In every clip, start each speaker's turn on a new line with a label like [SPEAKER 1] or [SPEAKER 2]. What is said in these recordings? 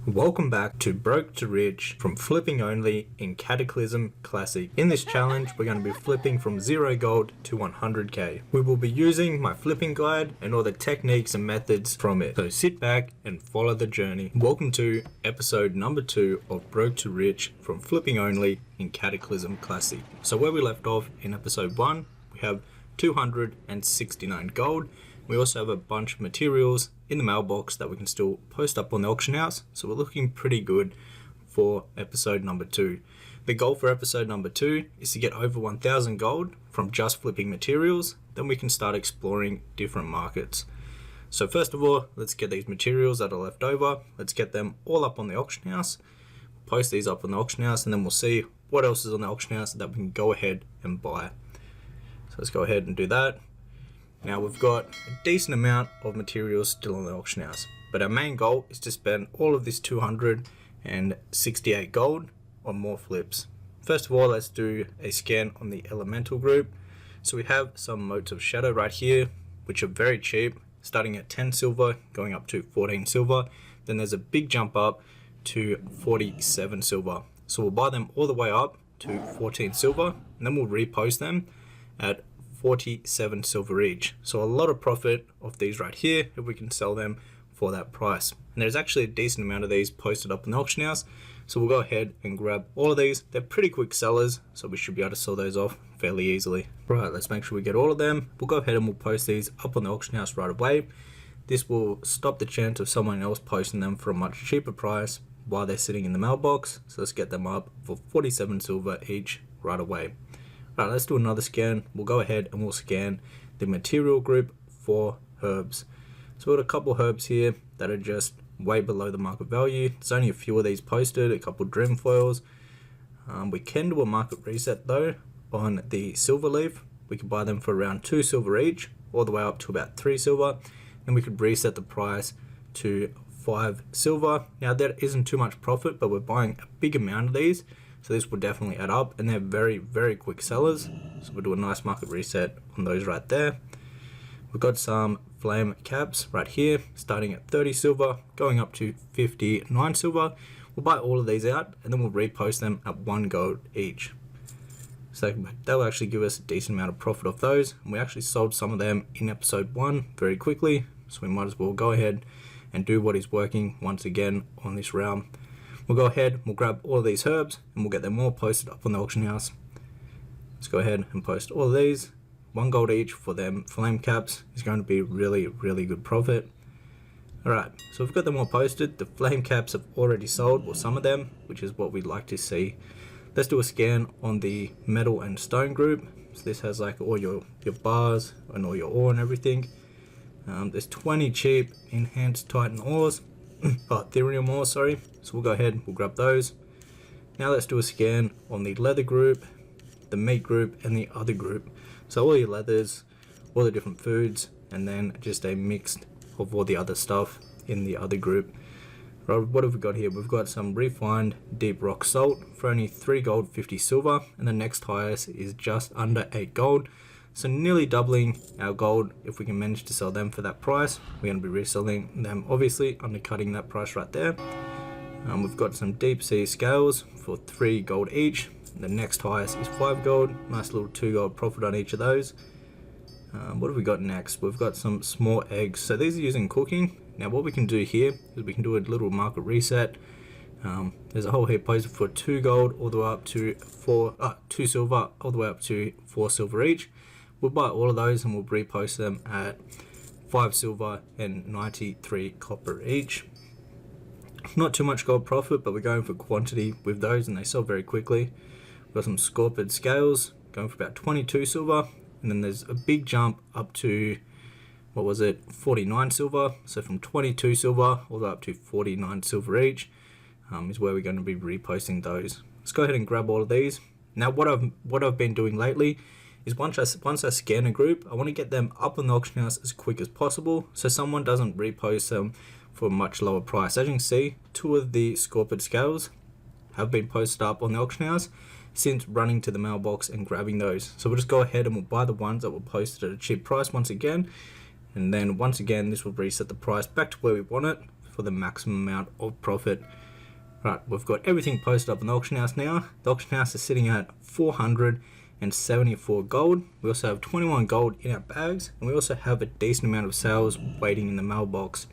[SPEAKER 1] Welcome back to Broke to Rich from Flipping Only in Cataclysm Classic. In this challenge, we're going to be flipping from 0 gold to 100k. We will be using my flipping guide and all the techniques and methods from it. So sit back and follow the journey. Welcome to episode number 2 of Broke to Rich from Flipping Only in Cataclysm Classic. So where we left off in episode 1, we have 269 gold. We also have a bunch of materials in the mailbox that we can still post up on the auction house. So we're looking pretty good for episode number 2. The goal for episode number 2 is to get over 1,000 gold from just flipping materials. Then we can start exploring different markets. So first of all, let's get these materials that are left over. Let's get them all up on the auction house. Post these up on the auction house and then we'll see what else is on the auction house that we can go ahead and buy. So let's go ahead and do that. Now we've got a decent amount of materials still on the auction house, but our main goal is to spend all of this 268 gold on more flips. First of all, let's do a scan on the elemental group. So we have some motes of shadow right here, which are very cheap, starting at 10 silver, going up to 14 silver. Then there's a big jump up to 47 silver. So we'll buy them all the way up to 14 silver, and then we'll repost them at 47 silver each. So a lot of profit of these right here if we can sell them for that price. And there's actually a decent amount of these posted up in the auction house. So we'll go ahead and grab all of these. They're pretty quick sellers, so we should be able to sell those off fairly easily. Right, let's make sure we get all of them. We'll go ahead and we'll post these up on the auction house right away. This will stop the chance of someone else posting them for a much cheaper price while they're sitting in the mailbox. So let's get them up for 47 silver each right away. Alright, let's do another scan. We'll go ahead and we'll scan the material group for herbs. So we've got a couple herbs here that are just way below the market value. There's only a few of these posted, a couple dream foils. We can do a market reset though on the silver leaf. We could buy them for around 2 silver each, all the way up to about 3 silver. And we could reset the price to 5 silver. Now that isn't too much profit, but we're buying a big amount of these. So this will definitely add up, and they're very, very quick sellers. So we'll do a nice market reset on those right there. We've got some flame caps right here, starting at 30 silver, going up to 59 silver. We'll buy all of these out, and then we'll repost them at 1 gold each. So that will actually give us a decent amount of profit off those. And we actually sold some of them in episode 1 very quickly. So we might as well go ahead and do what is working once again on this round. We'll go ahead, we'll grab all of these herbs and we'll get them all posted up on the auction house. Let's go ahead and post all of these. 1 gold each for them flame caps is going to be really, really good profit. Alright, so we've got them all posted. The flame caps have already sold, or some of them, which is what we'd like to see. Let's do a scan on the metal and stone group. So this has like all your bars and all your ore and everything. There's 20 cheap enhanced titan ores. Ethereum ore, sorry. So we'll go ahead, we'll grab those. Now let's do a scan on the leather group, the meat group, and the other group. So all your leathers, all the different foods, and then just a mix of all the other stuff in the other group. Right, what have we got here? We've got some refined deep rock salt for only 3 gold, 50 silver, and the next highest is just under 8 gold. So nearly doubling our gold if we can manage to sell them for that price. We're going to be reselling them, obviously, undercutting that price right there. We've got some deep sea scales for 3 gold each. The next highest is 5 gold. Nice little 2 gold profit on each of those. What have we got next? We've got some small eggs. So these are used in cooking. Now what we can do here is we can do a little market reset. There's a whole heap posted for 2 gold all the way up to 2 silver all the way up to 4 silver each. We'll buy all of those and we'll repost them at 5 silver and 93 copper each. Not too much gold profit, but we're going for quantity with those and they sell very quickly. We've got some scorpid scales going for about 22 silver, and then there's a big jump up to, what was it, 49 silver. So from 22 silver all the way up to 49 silver each is where we're going to be reposting those. Let's go ahead and grab all of these. Now what I've been doing lately is once I scan a group, I want to get them up on the auction house as quick as possible so someone doesn't repost them for a much lower price. As you can see, 2 of the scorpid scales have been posted up on the auction house since running to the mailbox and grabbing those. So we'll just go ahead and we'll buy the ones that were posted at a cheap price once again, and then once again this will reset the price back to where we want it, for the maximum amount of profit. Right, we've got everything posted up in the auction house now. The auction house is sitting at 474 gold. We also have 21 gold in our bags, and we also have a decent amount of sales waiting in the mailbox.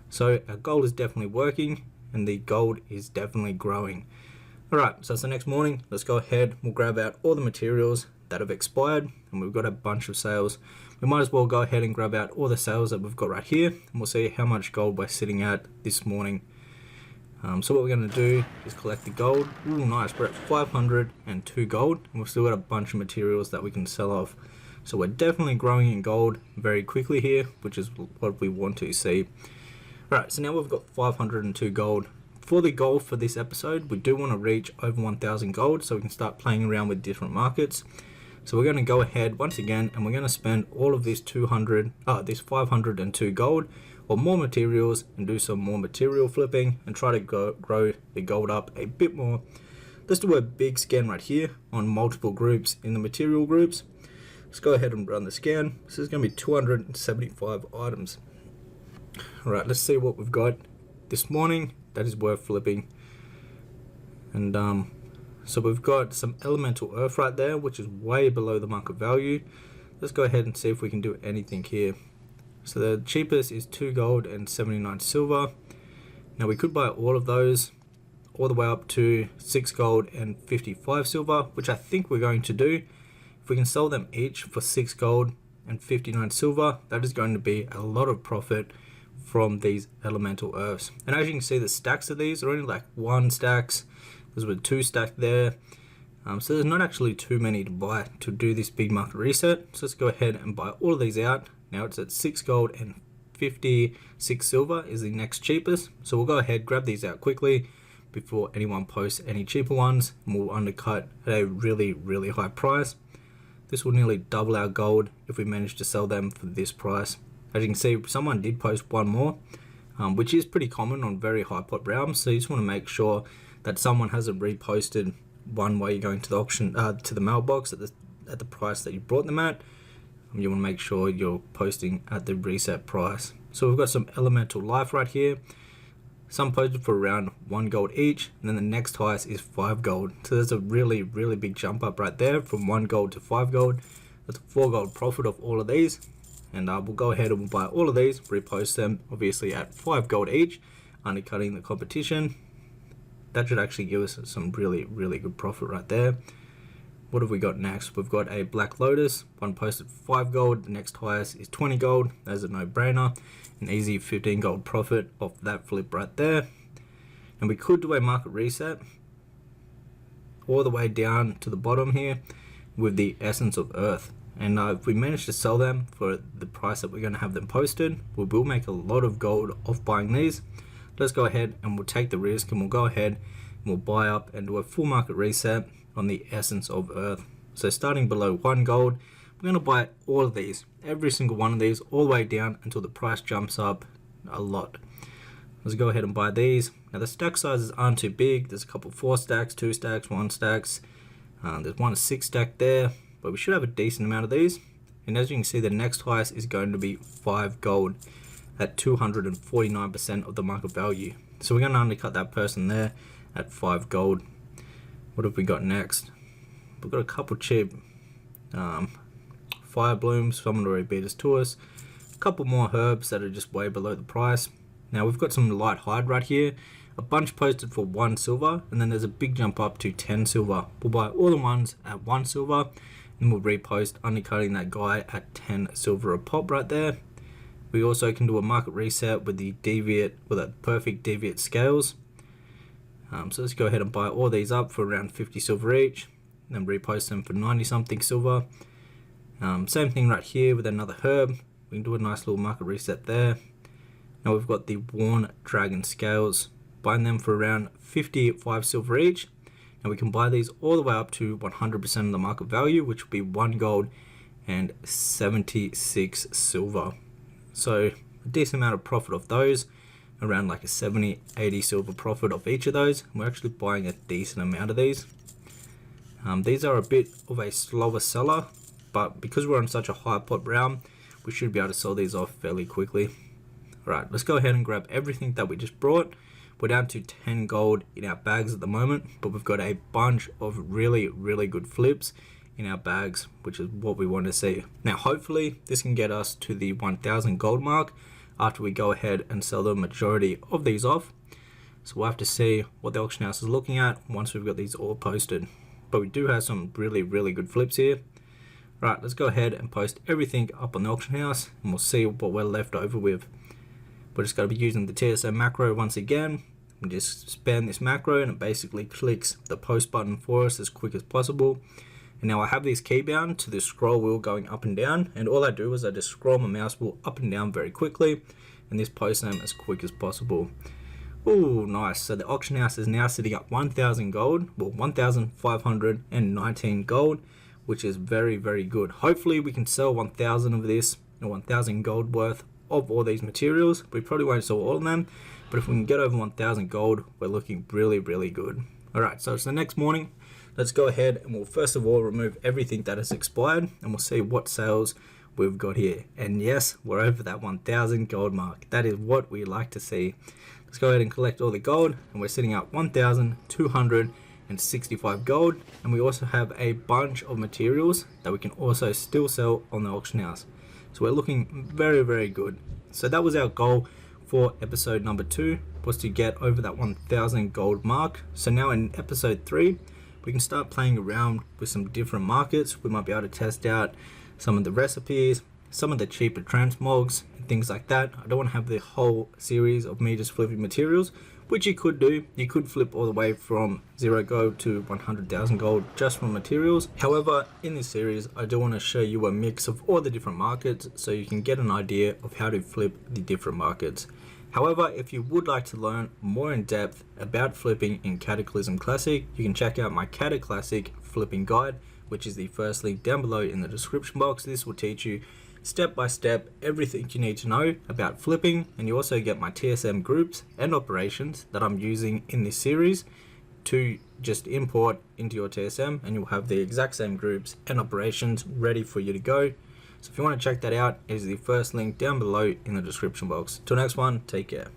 [SPEAKER 1] So our gold is definitely working, and the gold is definitely growing. Alright, so it's the next morning. Let's go ahead. We'll grab out all the materials that have expired, and we've got a bunch of sales. We might as well go ahead and grab out all the sales that we've got right here, and we'll see how much gold we're sitting at this morning. So what we're going to do is collect the gold. Ooh, nice, we're at 502 gold, and we've still got a bunch of materials that we can sell off. So we're definitely growing in gold very quickly here, which is what we want to see. Alright, so now we've got 502 gold. For the goal for this episode, we do want to reach over 1,000 gold so we can start playing around with different markets. So we're going to go ahead once again, and we're going to spend all of this 502 gold or more materials and do some more material flipping and try to grow the gold up a bit more. Let's do a big scan right here on multiple groups in the material groups. Let's go ahead and run the scan. This is going to be 275 items. Alright, let's see what we've got this morning that is worth flipping. And so we've got some elemental earth right there, which is way below the market value. Let's go ahead and see if we can do anything here. So the cheapest is 2 gold and 79 silver. Now we could buy all of those all the way up to 6 gold and 55 silver, which I think we're going to do. If we can sell them each for 6 gold and 59 silver, that is going to be a lot of profit from these elemental earths. And as you can see, the stacks of these are only like 1 stacks. There's with 2 stacked there. So there's not actually too many to buy to do this big market reset. So let's go ahead and buy all of these out. Now it's at 6 gold and 56 silver is the next cheapest. So we'll go ahead, grab these out quickly before anyone posts any cheaper ones, and we'll undercut at a really, really high price. This will nearly double our gold if we manage to sell them for this price. As you can see, someone did post one more, which is pretty common on very high pot realms. So you just want to make sure that someone hasn't reposted one while you're going to the auction, to the mailbox at the price that you brought them at. You want to make sure you're posting at the reset price. So we've got some elemental life right here. Some posted for around 1 gold each, and then the next highest is 5 gold. So there's a really, really big jump up right there from 1 gold to 5 gold. That's a 4 gold profit of all of these. And we'll go ahead and we'll buy all of these, repost them obviously at 5 gold each, undercutting the competition. That should actually give us some really, really good profit right there. What have we got next? We've got a Black Lotus, one posted 5 gold, the next highest is 20 gold. That's a no-brainer, an easy 15 gold profit off that flip right there. And we could do a market reset all the way down to the bottom here with the Essence of Earth. And if we manage to sell them for the price that we're going to have them posted, we will make a lot of gold off buying these. Let's go ahead and we'll take the risk, and we'll go ahead and we'll buy up and do a full market reset on the Essence of Earth. So starting below 1 gold, we're going to buy all of these, every single one of these, all the way down until the price jumps up a lot. Let's go ahead and buy these. Now the stack sizes aren't too big. There's a couple 4 stacks, 2 stacks, 1 stacks. There's one 6 stack there, but we should have a decent amount of these. And as you can see, the next highest is going to be 5 gold at 249% of the market value. So we're going to undercut that person there at 5 gold. What have we got next? We've got a couple cheap fire blooms. Someone already beat us to us. A couple more herbs that are just way below the price. Now we've got some light hide right here. A bunch posted for 1 silver, and then there's a big jump up to 10 silver. We'll buy all the ones at 1 silver, and we'll repost undercutting that guy at 10 silver a pop right there. We also can do a market reset with the deviate, with a perfect deviate scales. So let's go ahead and buy all these up for around 50 silver each, then repost them for 90 something silver. Same thing right here with another herb. We can do a nice little market reset there. Now we've got the worn dragon scales, buying them for around 55 silver each. Now we can buy these all the way up to 100% of the market value, which will be 1 gold and 76 silver. So a decent amount of profit of those, around like a 70-80 silver profit of each of those. We're actually buying a decent amount of these. These are a bit of a slower seller, but because we're on such a high pot realm, we should be able to sell these off fairly quickly. Alright, let's go ahead and grab everything that we just brought. We're down to 10 gold in our bags at the moment, but we've got a bunch of really good flips in our bags, which is what we want to see. Now hopefully this can get us to the 1000 gold mark after we go ahead and sell the majority of these off. So we'll have to see what the auction house is looking at once we've got these all posted. But we do have some really good flips here. Right, let's go ahead and post everything up on the auction house and we'll see what we're left over with. We're just going to be using the TSM macro once again. We just spam this macro and it basically clicks the post button for us as quick as possible. And now I have these keybound to the scroll wheel going up and down, and all I do is I just scroll my mouse wheel up and down very quickly and this posts them as quick as possible. Oh, nice. So the auction house is now sitting at 1000 gold, well 1519 gold, which is very good. Hopefully we can sell 1000 of this, or 1000 gold worth of all these materials. We probably won't sell all of them, but if we can get over 1000 gold, we're looking really good. Alright, so it's the next morning. Let's go ahead and we'll first of all remove everything that has expired and we'll see what sales we've got here. And yes, we're over that 1000 gold mark. That is what we like to see. Let's go ahead and collect all the gold, and we're sitting at 1265 gold, and we also have a bunch of materials that we can also still sell on the auction house. So we're looking very good. So that was our goal for episode number 2, was to get over that 1000 gold mark. So now in episode 3 we can start playing around with some different markets. We might be able to test out some of the recipes, some of the cheaper transmogs and things like that. I don't want to have the whole series of me just flipping materials, which you could do. You could flip all the way from 0 gold to 100,000 gold just from materials. However, in this series I do want to show you a mix of all the different markets so you can get an idea of how to flip the different markets. However, if you would like to learn more in depth about flipping in Cataclysm Classic, you can check out my Classic flipping guide, which is the first link down below in the description box. This will teach you step by step everything you need to know about flipping, and you also get my TSM groups and operations that I'm using in this series to just import into your TSM, and you'll have the exact same groups and operations ready for you to go. So if you want to check that out, it is the first link down below in the description box. Till next one, take care.